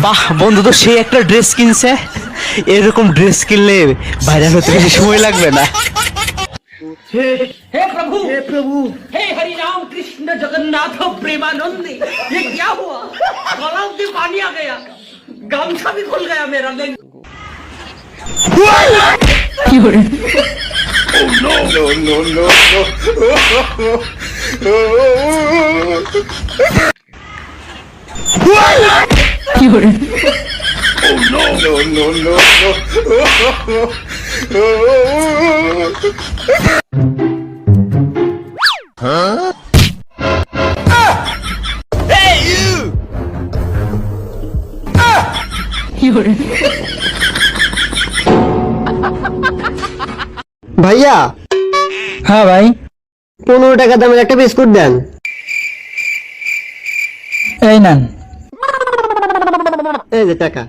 বাহ বন্ধু তো সেই একটা ড্রেস কিনছে, এরকম ড্রেস কিনলে ভাইরাল হতে বেশি সময় লাগবে না। हे प्रभु हे हरि राम कृष्ण जगन्नाथ प्रेमानंद, ये क्या हुआ? गला में पानी आ गया, गमछा भी खुल गया मेरा। ভাইয়া, হ্যাঁ ভাই, 15 টাকা দামের একটা বিস্কুট দেন। এই নেন। এই যে টাকা।